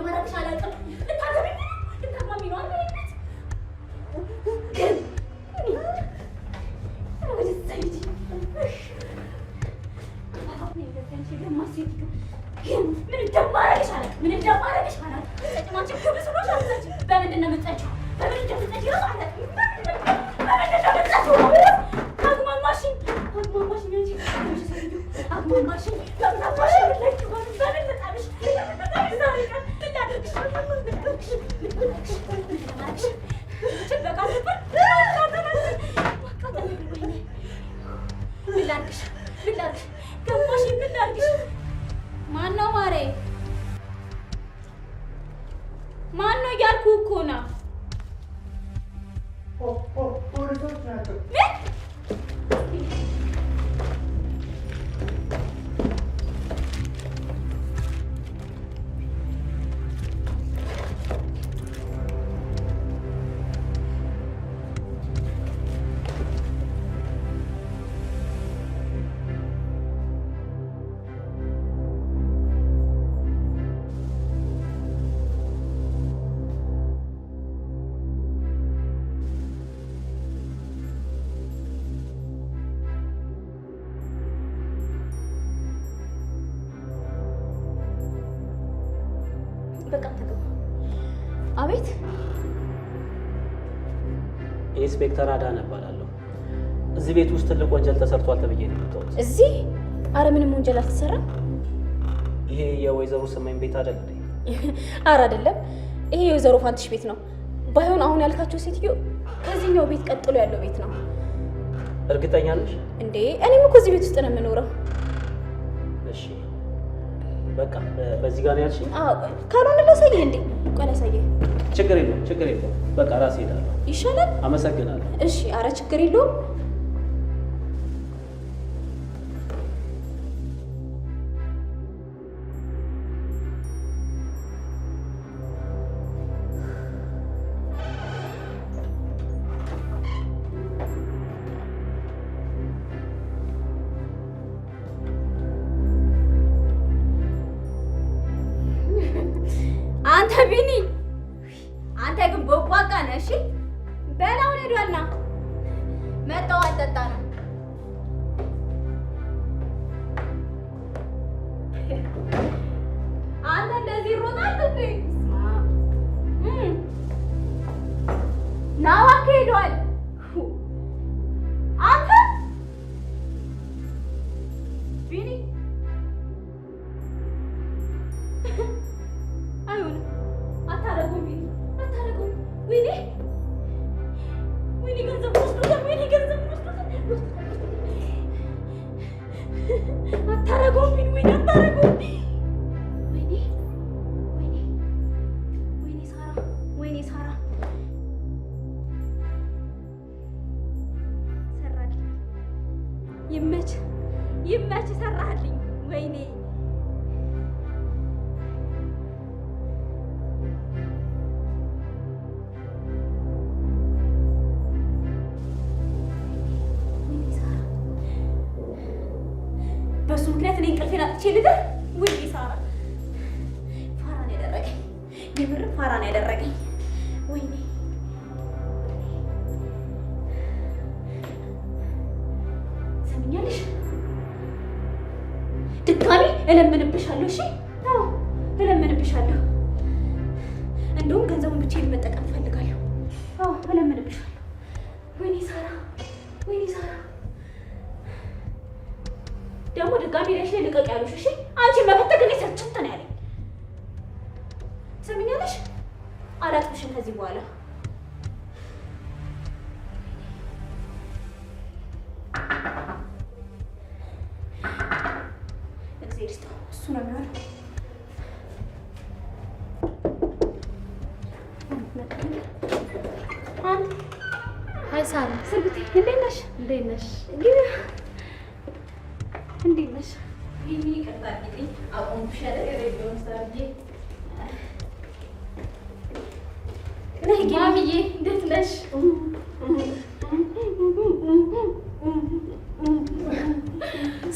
እንደማረግሽ አላውቅም። ልታገቢኝ ነው? ልታግባሚ ነው አይደል? ግን ምን እንደማረግሽ አላውቅም። ምን እንደማረግሽ አላውቅም። ተጨማጭ ክብስ ነው ሻንሳች በምንድን ነው የምትጠጪው? በምን እንደምትጠጪው ነው አላውቅም። በምን እንደምትጠጪው አግማማሽኝ እንጂ አግማማሽኝ ለምናባሽኝ ለኪው በምን ልጣልሽ? ዛሬ ቀን ልታደርግሽ በቃ ነበር ምን ላድርግሽ? ገባሽኝ? ምን ላድርግሽ? ማነው ማሬ? ማነው እያልኩህ እኮ ነው። ፖሊሶች ናቸው። አቤት። ኢንስፔክተር አዳነ እባላለሁ። እዚህ ቤት ውስጥ ትልቅ ወንጀል ተሰርቷል ተብዬ ነው የመጣሁት። እዚህ? አረ ምንም ወንጀል አልተሰራም። ይሄ የወይዘሮ ሰማኝ ቤት አይደል? አረ አይደለም፣ ይሄ የወይዘሮ ፋንትሽ ቤት ነው። ባይሆን አሁን ያልካቸው ሴትዮ ከዚህኛው ቤት ቀጥሎ ያለው ቤት ነው። እርግጠኛ ነሽ? እንዴ እኔም እኮ እዚህ ቤት ውስጥ ነው የምኖረው። እሺ በቃ በዚህ ጋር ነው ያልሽኝ? አዎ። ካልሆነ ላሳየህ እንዴ? ቆይ ላሳየህ። ችግር የለውም። በቃ ራሴ እሄዳለሁ። ይሻላል? አመሰግናለሁ። እሺ። አረ ችግር የለውም። አንተ ቢኒ፣ አንተ ግን ቦቋቃ ነህ። እሺ በላውን ሄዷልና መጣው አጠጣ ነው። አንተ እንደዚህ ሮጣል እንዴ? ናዋ ሄዷል። አንተ ቢኒ አይሆንም። አታረጉም ቢኒ፣ አታረጉም። ወይኔ ገንዘብ ወስዶታል። አታረጉም ቢኒ፣ ወይኔ አታረጉም። ወይኔ ሳራ ሰራልኝ። ይመች ሰራልኝ። ወይኔ በሱ ምክንያት እኔ እንቅልፌን አጥቼ ልደር። ወይኔ ሳራ ፋራን ያደረገኝ፣ የምር ፋራን ያደረገኝ። ወይኔ ሰምኛለሽ? ድጋሚ እለምንብሻለሁ። እሺ? አዎ እለምንብሻለሁ። እንደውም ገንዘቡን ብቻዬን መጠቀም እፈልጋለሁ። አዎ እለምንብሻለሁ። ወይኔ ሳራ ደግሞ ድጋሚ ላይ ልቀቅ ያሉሽ። እሺ አንቺ መፈተግ እኔ ሰልችት ነው ያለኝ። ሰምኛለሽ? አላጥፍሽም ከዚህ በኋላ። እግዚአብሔር ይስጠው፣ እሱ ነው የሚሆነው። ሀይ ሳራ፣ ስልብቴ እንዴት ነሽ? እንዴት ነሽ? እንዴት ነሽ? ይሄ ይቅርታ አድርጊልኝ፣ አቆምኩሽ አይደል? ሬዲዮን ሰርጄ። ማሚዬ እንዴት ነሽ?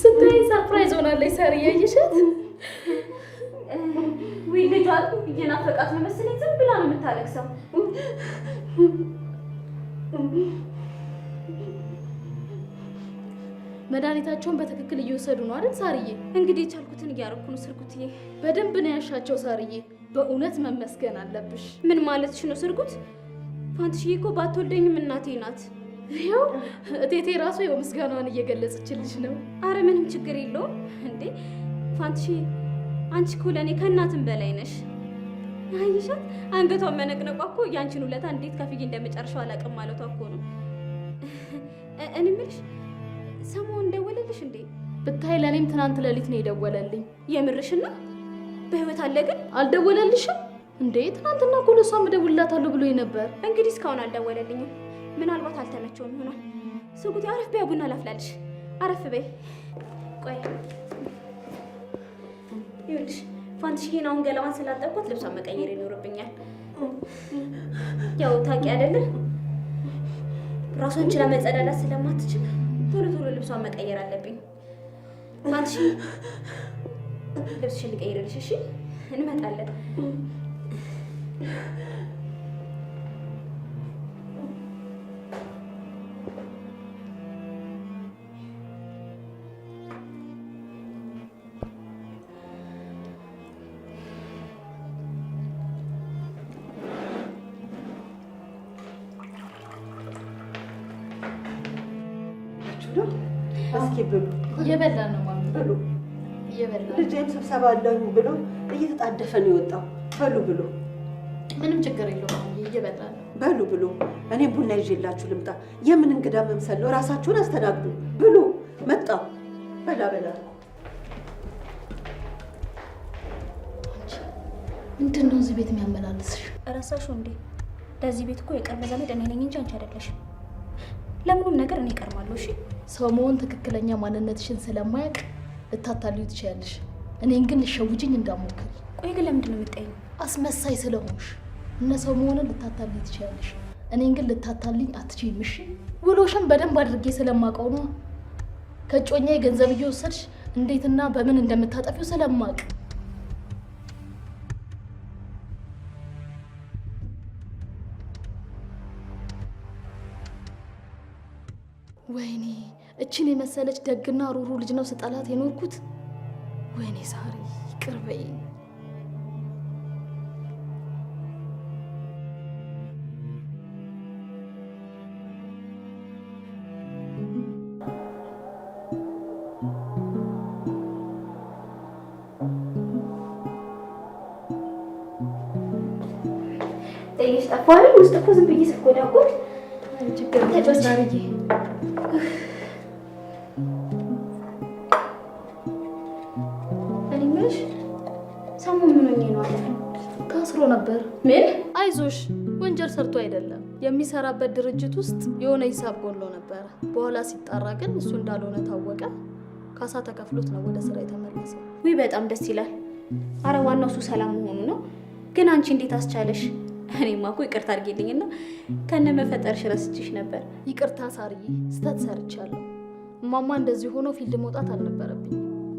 ስታይ ሰርፕራይዝ ሆናለች። ሳሪ ያየሻት? ወይ ልጇ እየናፈቃት ነው መሰለኝ ዝም ብላ ነው የምታለቅሰው። መድኃኒታቸውን በትክክል እየወሰዱ ነው አይደል ሳርዬ? እንግዲህ ቻልኩትን እያደረኩ ነው ስርጉትዬ። በደንብ ነው ያሻቸው ሳርዬ። በእውነት መመስገን አለብሽ። ምን ማለትሽ ነው ስርጉት? ፋንትሽዬ እኮ ባትወልደኝም እናቴ ናት። ይኸው እቴቴ ራሱ ይኸው ምስጋናዋን እየገለጸችልሽ ነው። አረ ምንም ችግር የለውም እንዴ ፋንትሽዬ፣ አንቺ እኮ ለእኔ ከእናትም በላይ ነሽ። አይሻት አንገቷን መነቅነቋ እኮ ያንቺን ውለታ እንዴት ከፍዬ እንደመጨረሻው አላውቅም ማለቷ እኮ ነው። እኔ የምልሽ ሰሞኑን ደወለልሽ እንዴ? ብታይ ለእኔም ትናንት ሌሊት ነው የደወለልኝ። የምርሽና? በህይወት አለ ግን? አልደወለልሽም እንዴ? ትናንትና እኮ ለእሷም እደውልላታለሁ ብሎኝ ነበር። እንግዲህ እስካሁን አልደወለልኝም። ምናልባት አልተመቸውም ይሆናል። ስጉት አረፍ በይ፣ ቡና ላፍላልሽ። አረፍ በይ። ቆይ ይኸውልሽ ፋንትሽዬን አሁን ገላዋን ስላጠብኳት ልብሷን መቀየር ይኖርብኛል። ያው ታውቂ አይደለ ራሷን ችላ መጸዳዳት ስለማትችል ቶሎ ቶሎ ልብሷን መቀየር አለብኝ። ፋንትሽዬ ልብስሽን ልቀይርልሽ እሺ? እንመጣለን። እስኪ ብሉ። እየበላን ነው ማለት ብሉ። እየበላን። ልጄም ስብሰባ አለኝ ብሎ እየተጣደፈ ነው የወጣው። በሉ ብሉ። ምንም ችግር የለውም። እየበላን ነው። በሉ ብሉ። እኔ ቡና ይዤላችሁ ልምጣ። የምን እንግዳ መምሰል ነው? ራሳችሁን አስተናግዱ። ብሉ። መጣሁ። በላ በላ። ምንድን ነው እዚህ ቤት የሚያመላልስሽ? እረሳሽው እንዴ? ለዚህ ቤት እኮ የቅርብ ዘመድ እኔ ነኝ እንጂ አንቺ አይደለሽም። ለምንም ነገር እኔ እቀርባለሁ። እሺ ሰው መሆን ትክክለኛ ማንነትሽን ስለማያውቅ ልታታልዩ ትችያለሽ። እኔን ግን ልሸውጅኝ እንዳሞክር። ቆይ ግን ለምንድን ነው የምትጠይው? አስመሳይ ስለሆንሽ እነ ሰው መሆንን ልታታልዩ ትችያለሽ። እኔን ግን ልታታልኝ አትችይም። እሺ ውሎሽን በደንብ አድርጌ ስለማውቀው ነው። ከጮኛዬ ገንዘብ እየወሰድሽ እንዴትና በምን እንደምታጠፊው ስለማውቅ። ወይኔ እችን የመሰለች ደግና ሩሩ ልጅ ነው ስጠላት የኖርኩት። ወይኔ ሳሪ ይቅር በይኝ። ጠይሽ ጠፋለ ውስጥ እኮ ዝም ብዬ ስጎዳጎድ ችግር ተጨሳርዬ ታስሮ ነበር። ምን? አይዞሽ ወንጀል ሰርቶ አይደለም። የሚሰራበት ድርጅት ውስጥ የሆነ ሂሳብ ጎሎ ነበር። በኋላ ሲጣራ ግን እሱ እንዳልሆነ ታወቀ። ካሳ ተከፍሎት ነው ወደ ስራ የተመለሰው። ውይ በጣም ደስ ይላል። አረ ዋናው እሱ ሰላም መሆኑ ነው። ግን አንቺ እንዴት አስቻለሽ? እኔማ እኮ ይቅርታ አድርጊልኝና ከነ መፈጠርሽ ረስችሽ ነበር። ይቅርታ ሳርዬ፣ ስተት ሰርቻለሁ። እማማ እንደዚህ ሆኖ ፊልድ መውጣት አልነበረብኝ።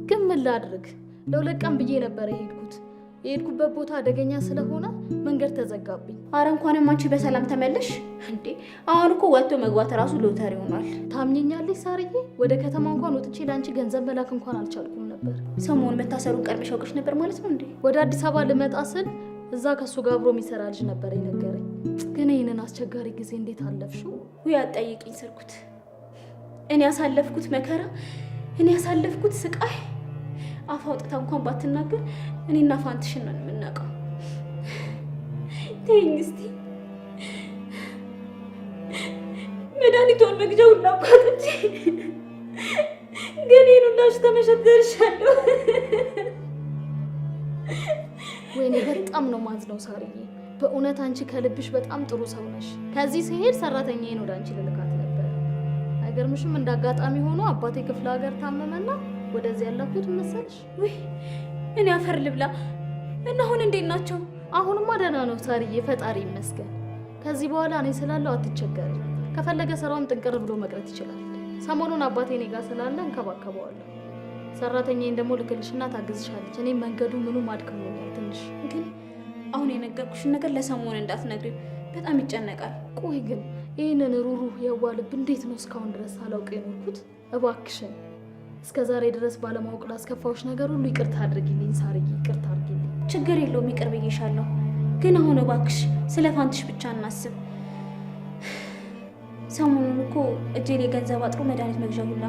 ግን ምን ላድርግ? ለሁለት ቀን ብዬ ነበር የሄድኩት። የሄድኩበት ቦታ አደገኛ ስለሆነ መንገድ ተዘጋብኝ። አረ እንኳንም አንቺ በሰላም ተመለሽ እንዴ! አሁን እኮ ወጥቶ መግባት ራሱ ሎተሪ ሆኗል። ታምኘኛለሽ ሳርዬ? ወደ ከተማ እንኳን ወጥቼ ለአንቺ ገንዘብ መላክ እንኳን አልቻልኩም ነበር። ሰሞኑን መታሰሩን ቀድመሽ አውቀሽ ነበር ማለት ነው እንዴ? ወደ አዲስ አበባ ልመጣ ስል እዛ ከሱ ጋር አብሮ የሚሰራ ልጅ ነበር የነገረኝ። ግን ይህንን አስቸጋሪ ጊዜ እንዴት አለፍሽው? ውይ አትጠይቂኝ ስርኩት። እኔ ያሳለፍኩት መከራ፣ እኔ ያሳለፍኩት ስቃይ አፍ አውጥታ እንኳን ባትናገር እኔና ፋንትሽን ነው የምናውቀው። ተይኝ እስቲ። መድኃኒቷን መግዣው ሁላ አቋጥቼ ግን ይህን ሁላሽ ተመሸት ደርሻለሁ። ወይኔ በጣም ነው ማዝነው ሳርዬ። በእውነት አንቺ ከልብሽ በጣም ጥሩ ሰው ነሽ። ከዚህ ሲሄድ ሰራተኛዬን ወደ አንቺ ልልካት ነበር። አይገርምሽም? እንደ አጋጣሚ ሆኖ አባቴ ክፍለ ሀገር ታመመና ወደዚህ ያላኩት መሰልሽ? ውይ እኔ አፈር ልብላ። እና አሁን እንዴት ናቸው? አሁንማ ደህና ነው ሳርዬ፣ ፈጣሪ ይመስገን። ከዚህ በኋላ እኔ ስላለው አትቸገሪ። ከፈለገ ስራውም ጥንቅር ብሎ መቅረት ይችላል። ሰሞኑን አባቴ እኔ ጋር ስላለ እንከባከበዋለሁ። ሰራተኛዬን ደግሞ ልክልሽና ታግዝሻለች። እኔ መንገዱ ምኑም አድክሞኛል ትንሽ። ግን አሁን የነገርኩሽን ነገር ለሰሞኑ እንዳትነግሪው፣ በጣም ይጨነቃል። ቆይ ግን ይህንን ሩሩህ የዋህ ልብ እንዴት ነው እስካሁን ድረስ ሳላውቅ የኖርኩት? እባክሽን እስከ ዛሬ ድረስ ባለማወቅ ላስከፋዎች ነገር ሁሉ ይቅርታ አድርጊልኝ ሳርዬ፣ ይቅርታ አድርጊልኝ። ችግር የለውም ይቅር ብዬሻለሁ። ግን አሁን እባክሽ ስለ ፋንትሽ ብቻ እናስብ። ሰሞኑን እኮ እጄ ላይ ገንዘብ አጥሮ መድኃኒት መግዣ ሁላ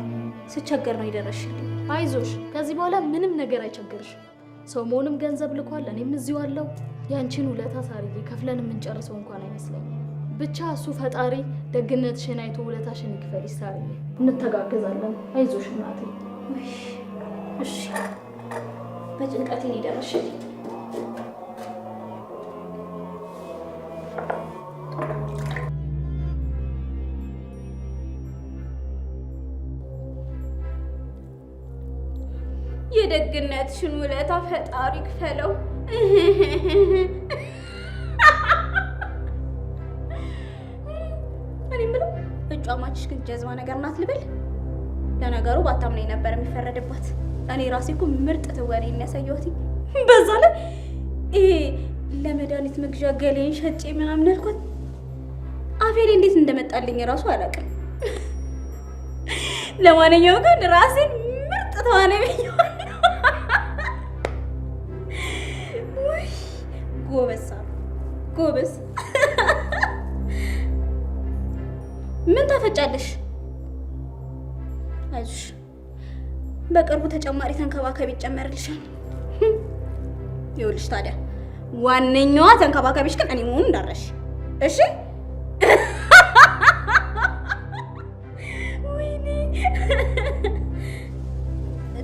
ስቸገር ነው የደረስሽልኝ። አይዞሽ፣ ከዚህ በኋላ ምንም ነገር አይቸግርሽም። ሰሞኑንም ገንዘብ ልኳል፣ እኔም እዚሁ አለው። ያንቺን ውለታ ሳርዬ ከፍለን የምንጨርሰው እንኳን አይመስለኝም። ብቻ እሱ ፈጣሪ ደግነትሽን አይቶ ውለታሽን ይክፈልሽ ሳርዬ። እንተጋገዛለን። አይዞሽ እናቴ። እሺ፣ በጭንቀቴ ነው የደረስሽልኝ። የደግነትሽን ውለታ ፈጣሪ ክፈለው። እኔ የምለው እጯማችሽ ግን ጀዝባ ነገር ናት ልበል? ለነገሩ ባታምነኝ ነበር የሚፈረድባት። እኔ ራሴ እኮ ምርጥ ትወኔ የሚያሳየዋት። በዛ ላይ ይሄ ለመድኃኒት መግዣ ገሌን ሸጬ ምናምን አልኳት። አፌ ላይ እንዴት እንደመጣልኝ ራሱ አላውቅም። ለማንኛውም ግን ራሴን ምርጥ ተዋናይ ብዬዋለሁ። ጎበዝ ጎበዝ። ምን ታፈጫለሽ? አይዞሽ በቅርቡ ተጨማሪ ተንከባካቢ ይጨመርልሻል። ይኸውልሽ ታዲያ ዋነኛዋ ተንከባካቢሽ ግን እኔ መሆኑን እንዳረሽ እሺ? ወይኔ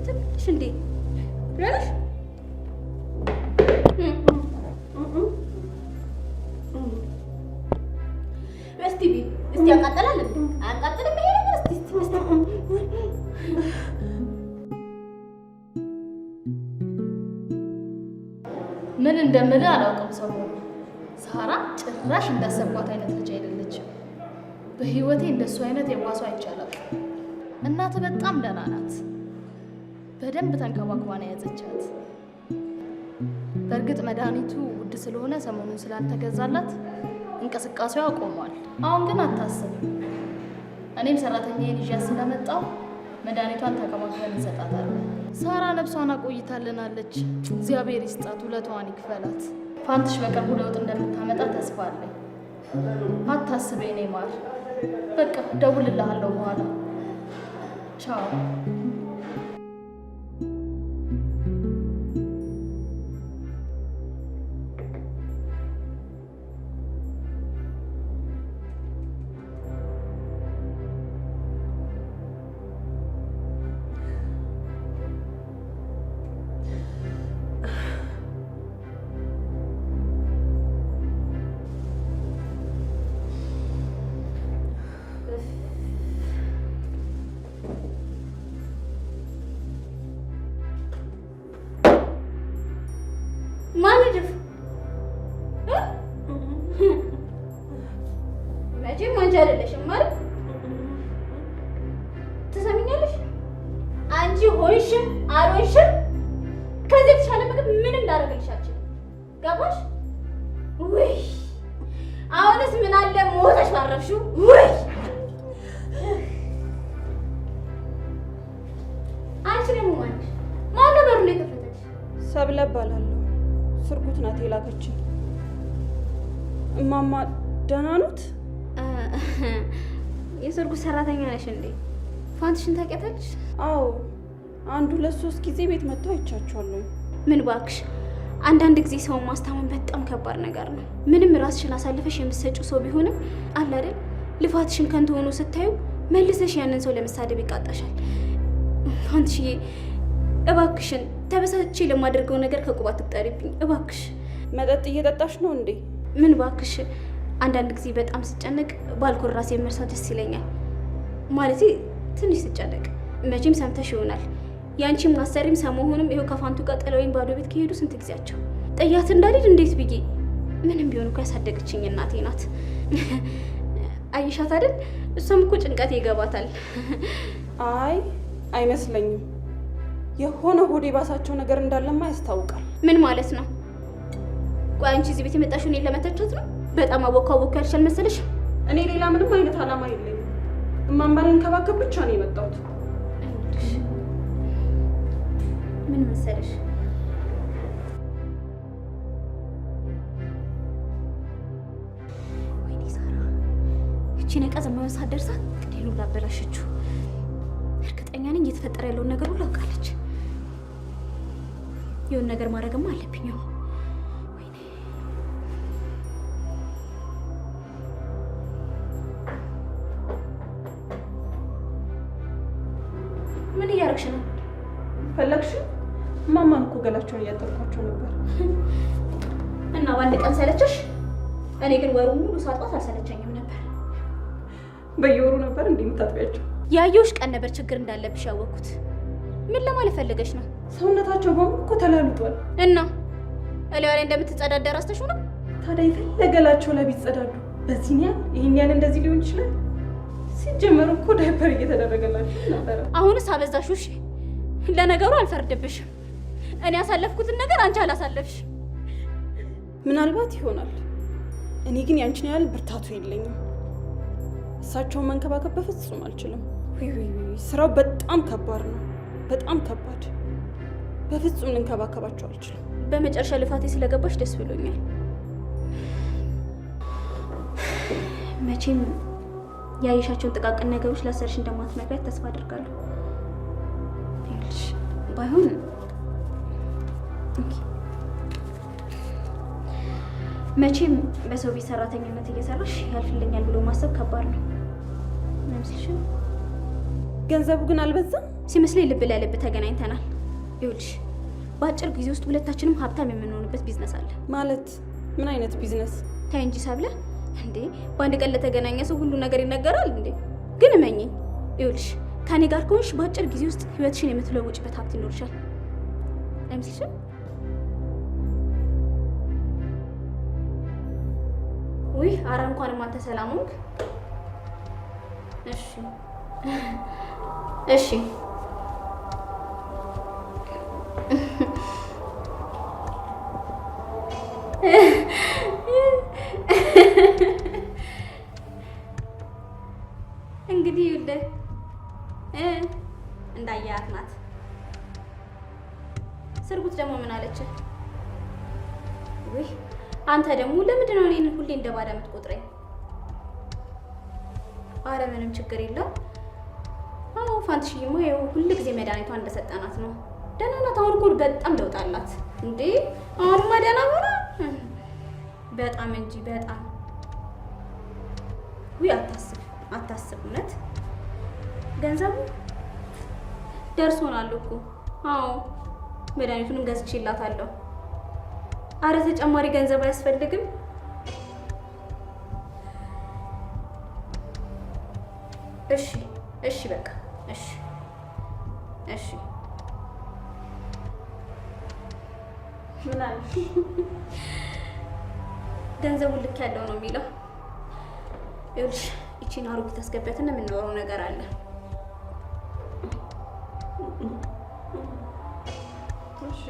ትንሽ እንዴ ብለሽ እስቲ ያቃጥላል አያቃጥልም? ይሄ ነገር እስቲ ምን እንደምልህ አላውቅም። ሰሞኑን ሳራ ጭራሽ እንዳሰብኳት አይነት ልጅ አይደለችም። በህይወቴ እንደሱ አይነት የዋሷ አይቻላል። እናት በጣም ደህና ናት። በደንብ ተንከባክባ ነው የያዘቻት። በእርግጥ መድኃኒቱ ውድ ስለሆነ ሰሞኑን ስላልተገዛላት እንቅስቃሴዋ ቆሟል። አሁን ግን አታስብ፣ እኔም ሰራተኛዬን ይዣት ስለመጣሁ መድኃኒቷን ተከማክለን እንሰጣታለን። ሳራ ነፍሷን አቆይታልናለች። እግዚአብሔር ይስጣት፣ ውለቷን ይክፈላት። ፋንትሽ በቅርቡ ለውጥ እንደምታመጣ ተስፋ አለኝ። አታስብ የኔ ማር። በቃ እደውልልሃለሁ በኋላ። ቻው። መቼም አንቺ አይደለሽም ማለት ትሰሚኛለሽ? አንቺ ሆንሽም አልሆንሽም ከዚህ የተሻለ ምግብ ምንም ላደርግልሽ አልችልም። ገባሽ? ውይ አሁንስ ምን አለ ሞተሽ ባረፍሽው። ውይ አንቺ ደግሞ ማነው በሩን የከፈተች? ሰብለ እባላለሁ። ስርጉት ናት የላከችኝ። እማማ ደህና ኖት? የሰርጉት ሰራተኛ ነሽ እንዴ? ፋንትሽን ታውቂያታለሽ? አዎ፣ 1-2-3 ጊዜ ቤት መጥተው አይቻቸዋለሁ። ምን ባክሽ፣ አንዳንድ ጊዜ ሰውን ማስታመን በጣም ከባድ ነገር ነው። ምንም ራስሽን አሳልፈሽ የምትሰጪው ሰው ቢሆንም አለ አይደል፣ ልፋትሽን ከንቱ ሆኖ ስታዩ መልሰሽ ያንን ሰው ለመሳደብ ይቃጣሻል። ፋንትሽዬ እባክሽን ተበሳጭቼ ለማድረገው ነገር ከቁባት ትጠሪብኝ እባክሽ። መጠጥ እየጠጣሽ ነው እንዴ? ምን ባክሽ፣ አንዳንድ ጊዜ በጣም ስጨነቅ ባልኮል ራሴ መርሳት ደስ ይለኛል። ማለቴ ትንሽ ስጨነቅ። መቼም ሰምተሽ ይሆናል ያንቺም ማሰሪም ሰሞኑንም ይሄው ከፋንቱ ጋር ጥለውኝ ባዶ ቤት ከሄዱ ስንት ጊዜያቸው። ጥያት እንዳልሄድ እንዴት ብዬ? ምንም ቢሆን እኮ ያሳደገችኝ እናቴ ናት። አይሻት አይደል? እሷም እኮ ጭንቀት ይገባታል። አይ አይመስለኝም። የሆነ ሆዴ ባሳቸው ነገር እንዳለማ ያስታውቃል። ምን ማለት ነው? ቆይ አንቺ እዚህ ቤት የመጣሽው እኔን ለመተቸት ነው? በጣም አወኩ ያልሽ አልመሰለሽ? እኔ ሌላ ምንም አይነት አላማ የለኝም። እማማን እንከባከብ ብቻ ነው የመጣሁት። ምን መሰለሽ ወይኔ ሳራ እቺ ነቀዝ የማይሆን ሰዓት ደርሳ ቅዴሉ ላበላሸችው። እርግጠኛ ነኝ እየተፈጠረ ያለውን ነገር ሁሉ አውቃለች። የሆነ ነገር ማድረግማ አለብኝ። ወይኔ ምን እያደረግሽ ነው? ፈለግሽ? እማማን እኮ ገላቸውን እያጠብኳቸው ነበር። እና በአንድ ቀን ሰለቸሽ? እኔ ግን ወሩን ሙሉ ሳጥባት አልሰለቸኝም ነበር። በየወሩ ነበር እንዴ የምታጥቢያቸው? ያየሁሽ ቀን ነበር ችግር እንዳለብሽ ያወቅኩት። ምን ለማለት ፈልገሽ ነው? ሰውነታቸው በሙሉ እኮ ተላልጧል። እና እላዩ ላይ እንደምትጸዳዳ ረስተሽው ነው? ታዲያ የፈለገላቸው ላይ ቢጸዳዱ በዚህ ይሄን ያህል እንደዚህ ሊሆን ይችላል? ሲጀመር እኮ ዳይፐር እየተደረገላቸው ነበር። አሁንስ አበዛሽው። እሺ ለነገሩ አልፈርድብሽም። እኔ ያሳለፍኩትን ነገር አንቺ አላሳለፍሽ። ምናልባት ይሆናል። እኔ ግን ያንቺን ያህል ብርታቱ የለኝም። እሳቸውን መንከባከብ በፍጹም አልችልም። ስራው በጣም ከባድ ነው፣ በጣም ከባድ። በፍጹም ልንከባከባቸው አልችልም። በመጨረሻ ልፋቴ ስለገባሽ ደስ ብሎኛል። መቼም ያየሻቸውን ጥቃቅን ነገሮች ላሰርሽ እንደማትነግሪያት ተስፋ አድርጋለሁ። ይኸውልሽ ባይሆን መቼም በሰው ቤት ሰራተኝነት እየሰራሽ ያልፍልኛል ብሎ ማሰብ ከባድ ነው። ምንም ሲልሽ ገንዘቡ ግን አልበዛም? ሲመስለኝ ልብ ለልብ ተገናኝተናል። ይኸውልሽ በአጭር ጊዜ ውስጥ ሁለታችንም ሀብታም የምንሆንበት ቢዝነስ አለ። ማለት ምን አይነት ቢዝነስ? ታይ እንጂ ሰብለ፣ እንዴ በአንድ ቀን ለተገናኘ ሰው ሁሉ ነገር ይነገራል እንዴ? ግን እመኚኝ፣ ይኸውልሽ ከኔ ጋር ከሆንሽ በአጭር ጊዜ ውስጥ ህይወትሽን የምትለውጭበት ሀብት ይኖርሻል። አይመስልሽም? ውይ ኧረ እንኳንም አንተ ሰላም ሆንክ። እሺ እሺ እንግዲህ ይኸውልህ እንዳያት ናት። ስርጉት ደግሞ ምን አለች? ውይ አንተ ደግሞ ለምንድን ነው እኔን ሁሌ እንደ ባዳ የምትቆጥረኝ? ኧረ ምንም ችግር የለውም። አዎ ፋንትሽዬማ ይኸው ሁሉ ጊዜ መድኃኒቷን እንደሰጠናት ነው። ደህና ናት። አሁን እኮ በጣም ለውጥ አላት እንዴ! አሁንማ ደህና ሆና በጣም እንጂ በጣም። ውይ አታስብ እውነት ገንዘቡ ደርሶናል እኮ። አዎ መድኃኒቱንም ገዝቼላታለሁ። አረ ተጨማሪ ገንዘብ አያስፈልግም? እሺ በቃ እሺ ምን አለ? ገንዘቡን ልክ ያለው ነው የሚለው። ይኸውልሽ ይቺን አሮጊት አስገቢያትና የምናወራው ነገር አለ። እሺ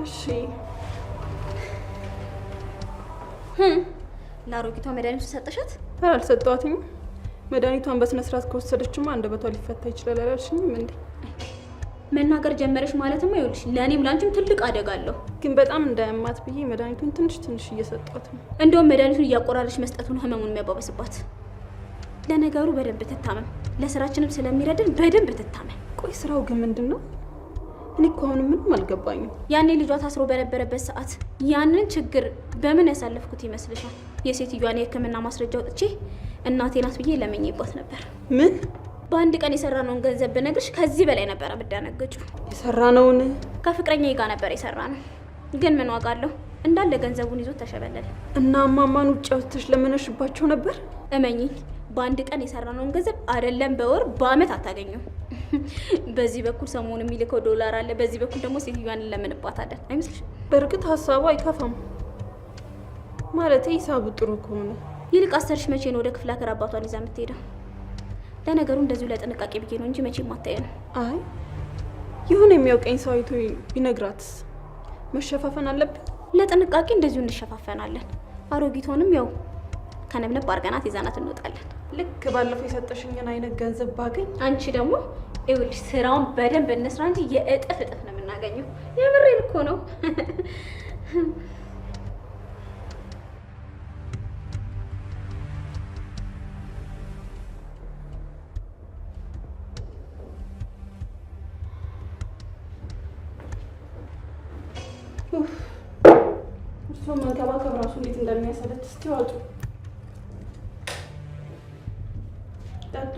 እሺ ለአሮጊቷ መድኃኒቱን ሰጠሻት? ኧረ አልሰጠኋትም። መድኃኒቷን በስነ ስርዓት ከወሰደችማ አንደበቷ ሊፈታ ይችላል አላልሽኝም እንዴ? መናገር ጀመረሽ ማለትማ ይኸውልሽ ለእኔም ላንቺም ትልቅ አደጋ አለው። ግን በጣም እንዳያማት ብዬ መድኃኒቱን ትንሽ እየሰጠኋት ነው። እንደውም መድኃኒቱን እያቆራረሽ መስጠቱን ህመሙን የሚያባበስባት። ለነገሩ በደንብ ትታመም፣ ለስራችንም ስለሚረድን በደንብ ትታመም። ቆይ ስራው ግን ምንድን ነው? እኔ እኮ አሁን ምንም አልገባኝም። ያኔ ልጇ ታስሮ በነበረበት ሰዓት ያንን ችግር በምን ያሳለፍኩት ይመስልሻል? የሴትዮዋን የህክምና ማስረጃ ወጥቼ እናቴ ናት ብዬ ለመኝባት ነበር። ምን? በአንድ ቀን የሰራነውን ገንዘብ ብነግርሽ ከዚህ በላይ ነበር የምትደነግጪው። የሰራነውን ከፍቅረኛዬ ጋር ነበር የሰራነው። ግን ምን ዋጋ አለው? እንዳለ ገንዘቡን ይዞት ተሸበለለ። እና እማማን ውጭ አውጥተሽ ለመነሽባቸው ነበር? እመኚኝ፣ በአንድ ቀን የሰራነውን ገንዘብ አይደለም በወር በአመት አታገኙም። በዚህ በኩል ሰሞኑን የሚልከው ዶላር አለ፣ በዚህ በኩል ደግሞ ሴትዮዋን ለምንባታለን። አይመስልሽም? በእርግጥ ሀሳቡ አይከፋም ማለት ሂሳቡ ጥሩ ከሆነ። ይልቅ አሰርሽ መቼ ነው ወደ ክፍለ ሀገር አባቷን ይዛ የምትሄደው? ለነገሩ እንደዚሁ ለጥንቃቄ ብዬ ነው እንጂ መቼም አታየንም። አይ ይሁን፣ የሚያውቀኝ ሰው አይቶ ቢነግራትስ? መሸፋፈን አለብን? ለጥንቃቄ እንደዚሁ እንሸፋፈናለን። አሮጊቷንም ያው ከነብነብ አድርገናት ይዛናት እንወጣለን። ልክ ባለፈው የሰጠሽኝን አይነት ገንዘብ ባገኝ። አንቺ ደግሞ ይኸውልሽ ስራውን በደንብ እንስራ እንጂ የእጥፍ እጥፍ ነው የምናገኘው። የምሬን እኮ ነው። እሷ መንከባከብ ራሱ እንዴት እንደሚያሰለች እስቲ ዋጡ። ጠጡ።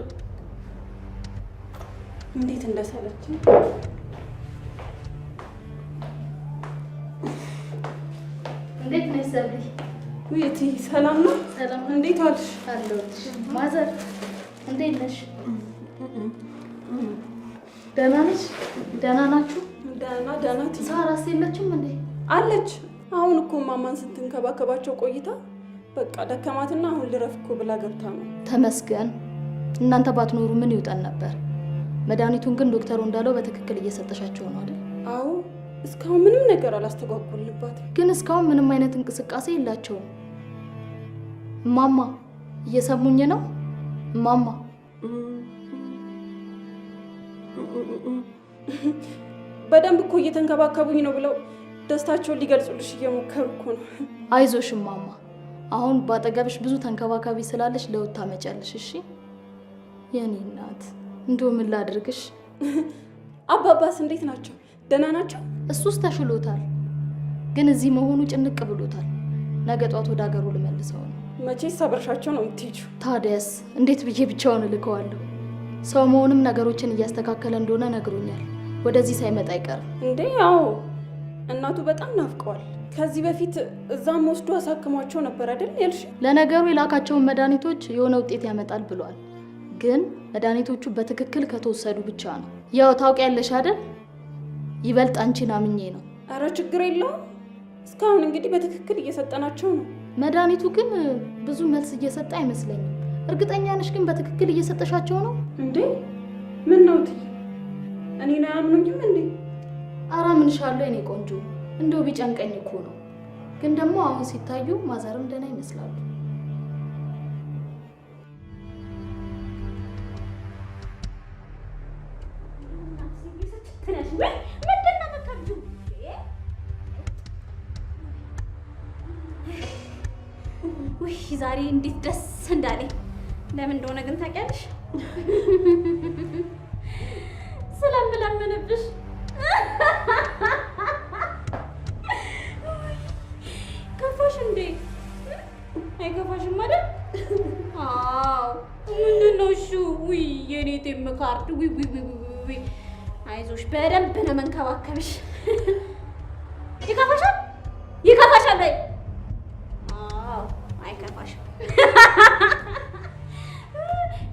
እንዴት እንደሰለች። እንዴት ነሽ ሰብሊ? ውይቲ ሰላም ነው? ሰላም። እንዴት ዋልሽ? አለሁልሽ። ማዘር እንዴት ነሽ? ደህና ነሽ? ደህና ናችሁ? ደህና። ሳራስ የለችም እንዴ? አለች። አሁን እኮ ማማን ስትንከባከባቸው ቆይታ በቃ ደከማትና አሁን ልረፍ እኮ ብላ ገብታ ነው። ተመስገን። እናንተ ባትኖሩ ምን ይውጠን ነበር። መድኃኒቱን ግን ዶክተሩ እንዳለው በትክክል እየሰጠሻቸው ነው አይደል? አዎ፣ እስካሁን ምንም ነገር አላስተጓጎልንባትም። ግን እስካሁን ምንም አይነት እንቅስቃሴ የላቸውም። እማማ እየሰሙኝ ነው? እማማ በደንብ እኮ እየተንከባከቡኝ ነው ብለው ደስታቸውን ሊገልጹልሽ እየሞከሩ እኮ ነው። አይዞሽ እማማ፣ አሁን ባጠገብሽ ብዙ ተንከባካቢ ስላለሽ ለውጥ ታመጫለሽ። እሺ የኔ እናት፣ እንደው ምን ላድርግሽ? አባባስ እንዴት ናቸው? ደህና ናቸው? እሱስ ተሽሎታል፣ ግን እዚህ መሆኑ ጭንቅ ብሎታል። ነገ ጧት ወደ ሀገሩ ልመልሰው ነው። መቼስ አብረሻቸው ነው የምትሄጂው? ታዲያስ እንዴት ብዬ ብቻውን እልከዋለሁ? ሰው መሆንም ነገሮችን እያስተካከለ እንደሆነ ነግሮኛል። ወደዚህ ሳይመጣ አይቀርም። እንዴ? አዎ፣ እናቱ በጣም ናፍቀዋል። ከዚህ በፊት እዛም ወስዶ አሳክሟቸው ነበር አይደል ያልሽ? ለነገሩ የላካቸውን መድኃኒቶች የሆነ ውጤት ያመጣል ብሏል። ግን መድኃኒቶቹ በትክክል ከተወሰዱ ብቻ ነው። ያው ታውቂያለሽ አይደል? ይበልጥ አንቺን አምኜ ነው። አረ ችግር የለውም። እስካሁን እንግዲህ በትክክል እየሰጠናቸው ነው። መድኃኒቱ ግን ብዙ መልስ እየሰጠ አይመስለኝም። እርግጠኛ ነሽ ግን በትክክል እየሰጠሻቸው ነው? እንዴ ምን ነው ትይ? እኔን አያምኑኝም እንዴ? አራ ምንሻለሁ የኔ ቆንጆ፣ እንደው ቢጨንቀኝ እኮ ነው። ግን ደግሞ አሁን ሲታዩ ማዘርም ደህና ይመስላሉ። ውይ ዛሬ እንዴት ደስ እንዳለኝ። ለምን እንደሆነ ግን ታውቂያለሽ? ስለምለምንብሽ። ከፋሽ እንዴ? አይከፋሽም አይደል? አዎ። ምንድን ነው እሺ? ውይ የኔ ቴም ካርድ። ውይ አይዞሽ፣ በደንብ ነው መንከባከብሽ። ይከፋሻል? ይከፋሻል ወይ? አዎ አይከፋሽም።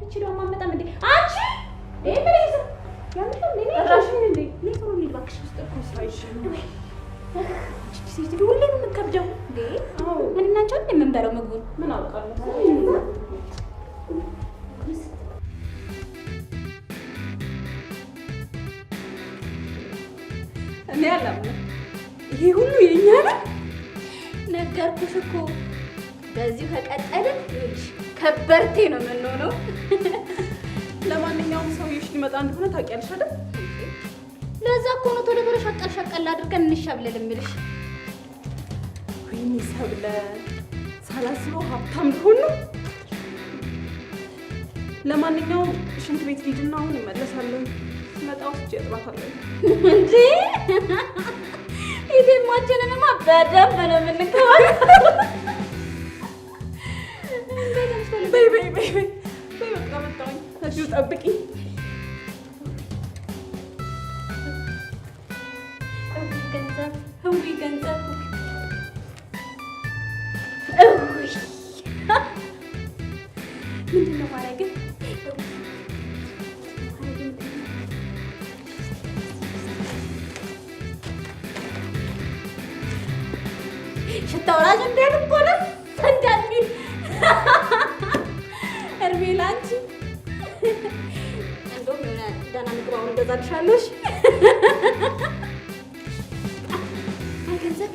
እቺ ደግሞ አመጣም እንዴ አንቺ? ምን ይዘ ያምሻል? ነኝ ራሽን እንዴ? ነኝ ቶሎ ልሂድ እባክሽ። ውስጥ እኮ ሳይሽ ነው። እቺ ሴት ሁሌ ነው የምትከብደው እንዴ? አዎ። ምን እና አንቺ የምንበረው ምግቡን ምን አውቃለሁ። እኔ አላምንም። ይሄ ሁሉ የኛ ነው። ነገርኩሽ እኮ በዚህ ከቀጠልን ይኸውልሽ ከበርቴ ነው የምንሆነው። ለማንኛውም ሰውዬሽ ሊመጣ እንደሆነ ታውቂያለሽ አይደል? ለዛ እኮ ነው ቶሎ ቶሎ ሸቀል ሸቀል አድርገን እንሻብለል የምልሽ። ወይኔ ሰብለ፣ ሳላስበው ሀብታም ልሆን ነው። ለማንኛውም ሽንት ቤት ሂድና አሁን እመለሳለሁ። ስመጣ ወስጄ እጥባታለሁ። እንዴ ይሄማችንንማ በደንብ ነው የምንከባከበው። በይ በቃ መጣሁኝ። እዚሁ ጠብቂኝ። ሽታው ራሱ እንዴት እኮ ነው እንደሚል እርሜ ላንቺ እንደውም የሆነ ደህና ምግብ አሁን እገዛልሻለሽ። ገንዘብ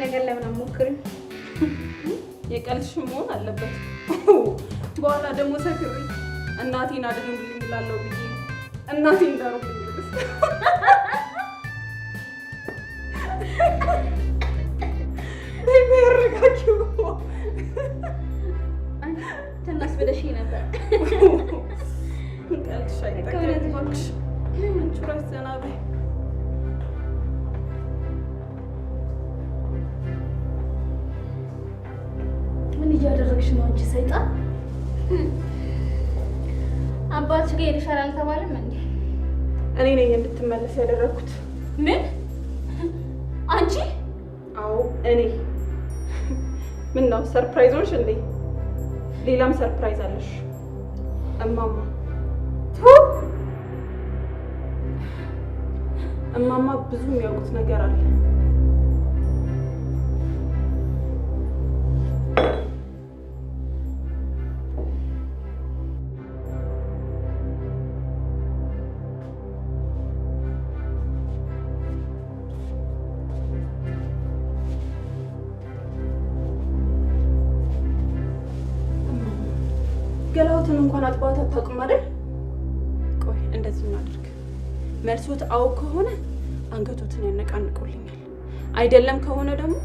ነገር ለምን አትሞክሪም? የቀልድሽ መሆን አለበት። በኋላ ደግሞ ሰክሪ እናቴን አድኑልኝ እላለሁ ብዬ እናቴን እንዳሩልኝ ልብስ ያረጋችሁ ትናስ ብለሽ ነበር። ቀልድሽ አይጠቅም እባክሽ። አንቺ እራስሽ ዘና በይ። ምን እያደረግሽ ነው አንቺ ሰይጣን? አባትሽ ጋር ሄደሻል አልተባለም እንዴ? እኔ ነኝ እንድትመለስ ያደረኩት። ምን? አንቺ? አዎ እኔ። ምን ነው ሰርፕራይዝ ሆንሽ እንዴ? ሌላም ሰርፕራይዝ አለሽ እማማ። እማማ ብዙ የሚያውቁት ነገር አለ። ገላውትን እንኳን አጥባት አታውቅም አይደል? ቆይ እንደዚህ እናድርግ። መልሶት አው ከሆነ አንገቶትን ያነቃንቁልኛል፣ አይደለም ከሆነ ደግሞ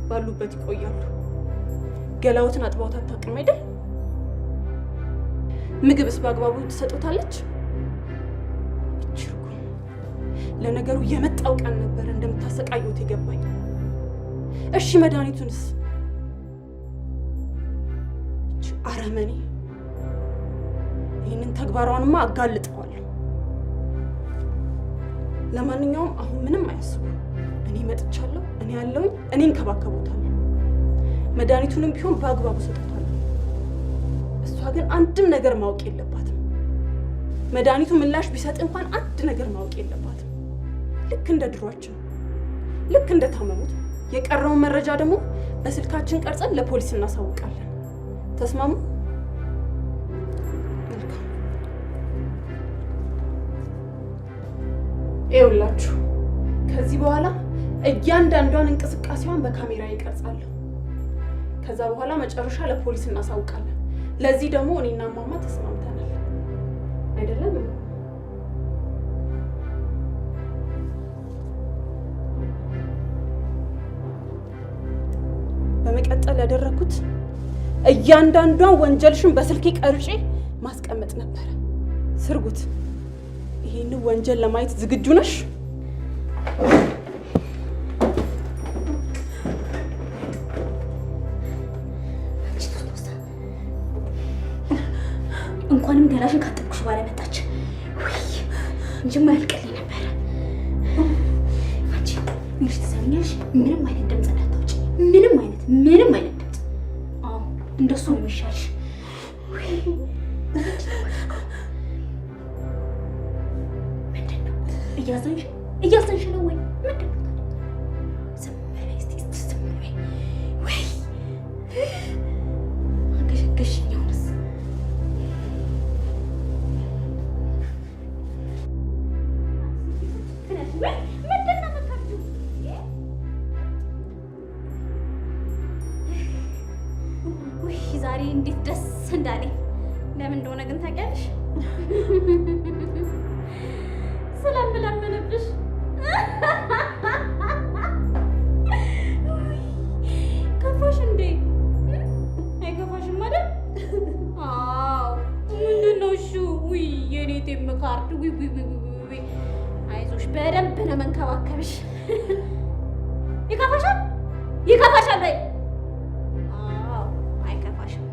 ባሉበት ይቆያሉ። ገላውትን አጥባት አታውቅም አይደል? ምግብስ በአግባቡ ትሰጡታለች? እችርኩ ለነገሩ የመጣው ቀን ነበር እንደምታሰቃዩት የገባኝ። እሺ መድኃኒቱንስ? አረመኔ ይህንን ተግባሯንማ አጋልጠዋለሁ። ለማንኛውም አሁን ምንም አያስቡ። እኔ መጥቻለሁ፣ እኔ ያለውኝ፣ እኔ እንከባከቦታለሁ። መድኃኒቱንም ቢሆን በአግባቡ ሰጥቷለሁ። እሷ ግን አንድም ነገር ማወቅ የለባትም። መድኃኒቱ ምላሽ ቢሰጥ እንኳን አንድ ነገር ማወቅ የለባትም። ልክ እንደ ድሯችን፣ ልክ እንደ ታመሙት። የቀረውን መረጃ ደግሞ በስልካችን ቀርጸን ለፖሊስ እናሳውቃለን። ተስማሙ? ይኸውላችሁ ከዚህ በኋላ እያንዳንዷን እንቅስቃሴዋን በካሜራ ይቀርጻለሁ። ከዛ በኋላ መጨረሻ ለፖሊስ እናሳውቃለን። ለዚህ ደግሞ እኔና ማማ ተስማምተናል አይደለም? በመቀጠል ያደረኩት እያንዳንዷን ወንጀልሽን በስልኬ ቀርጬ ማስቀመጥ ነበረ። ስርጉት፣ ይህንን ወንጀል ለማየት ዝግጁ ነሽ? እንኳንም ገላሽን ካጠብኩሽ በኋላ መጣች። እንጂማ ያልቅልኝ ነበረ። አንቺ ምንሽ ትሰሚኛለሽ? ምንም አይነት ድምፅ እንዳታውጪ። ምንም አይነት ድምፅ። አዎ እንደሱ ነው የሚሻልሽ። ምንድን ነው እያዘንሽ ነው ወይ ምንድን ነው? ዝም በይ እስኪ ዝም በይ። ወይ አንገሸገሽኝ። አሁንስ ምንድን ነው የምታውቂው? ውይ ዛሬ እንዴት ደስ እንዳለኝ። ለምን እንደሆነ ግን ታውቂያለሽ? ስለምለምንብሽ። ከፋሽ እንዴ? አይከፋሽም አይደል? አዎ። ምንድን ነው እሺ? ውይ የኔ ቴምካርድ። ውይ አይዞሽ፣ በደንብ ነው መንከባከብሽ። ይከፋሻል? ይከፋሻል ወይ? አዎ አይከፋሽም።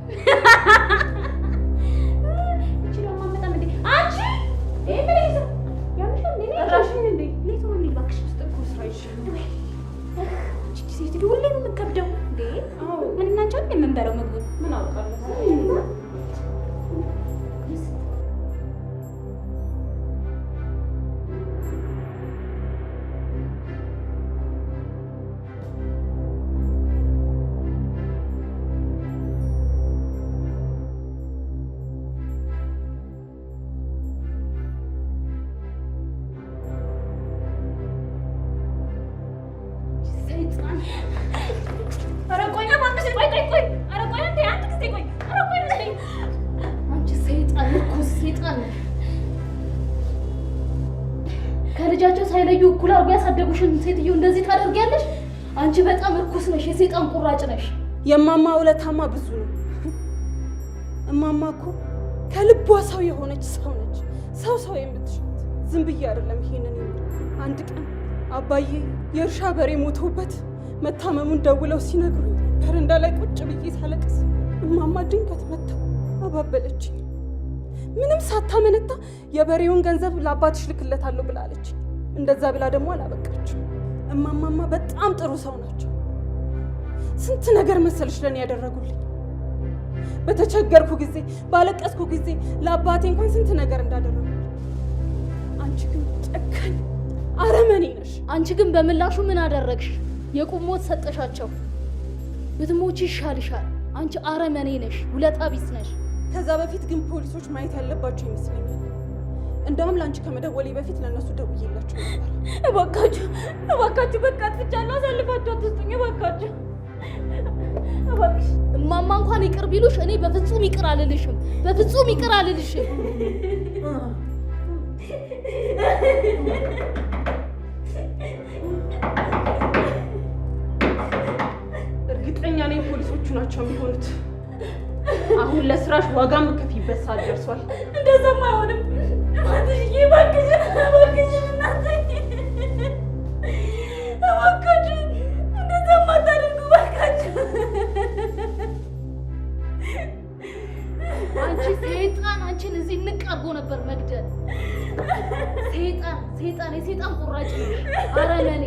ከልጃቸው ሳይለዩ እኩል አድርጎ ያሳደጉሽን ሴትዮ እንደዚህ ታደርጊያለሽ? አንቺ በጣም እርኩስ ነሽ፣ የሰይጣን ቁራጭ ነሽ። የማማ ውለታማ ብዙ ነው። እማማ እኮ ከልቧ ሰው የሆነች ሰው ነች። ሰው የምትሸት ዝም ብዬ አይደለም ይሄንን። አንድ ቀን አባዬ የእርሻ በሬ ሞቶበት መታመሙን ደውለው ሲነግሩኝ በረንዳ ላይ ቁጭ ብዬ ሳለቅስ እማማ ድንገት መጥተው አባበለችኝ። ምንም ሳታመነታ የበሬውን ገንዘብ ለአባትሽ ልክለታለሁ ብላለች። እንደዛ ብላ ደግሞ አላበቃችም። እማማማ በጣም ጥሩ ሰው ናቸው። ስንት ነገር መሰልሽ ለኔ ያደረጉልኝ። በተቸገርኩ ጊዜ፣ ባለቀስኩ ጊዜ ለአባቴ እንኳን ስንት ነገር እንዳደረጉ። አንቺ ግን ጨካኝ አረመኔ ነሽ። አንቺ ግን በምላሹ ምን አደረግሽ? የቁም ሞት ሰጠሻቸው። ብትሞቺ ይሻልሻል። አንቺ አረመኔ ነሽ፣ ውለታ ቢስ ነሽ። ከዛ በፊት ግን ፖሊሶች ማየት ያለባቸው ይመስለኛል። እንደውም ለአንቺ ከመደወሌ በፊት ለእነሱ ደውዬላቸው ነበር። እባካችሁ በቃ አጥፍቻለሁ፣ አሳልፋችሁ አትስጡኝ እባካችሁ። እባክሽ እማማ እንኳን ይቅር ቢሉሽ እኔ በፍጹም ይቅር አልልሽም፣ በፍጹም ይቅር አልልሽም። እርግጠኛ ነኝ ፖሊሶቹ ናቸው የሚሆኑት። አሁን ለስራሽ ዋጋ የምትከፊበት ሰዓት ደርሷል። እንደዛማ አይሆንም። ማትሽዬ እባክሽ እናትዬ እባካችሁ እንደዛማ አታድርጉ እባካችሁ። አንቺ ሰይጣን፣ አንቺን እዚህ ንቅ አድርጎ ነበር መግደል። ሰይጣን የሰይጣን ቁራጭ ነሽ፣ አረመኔ።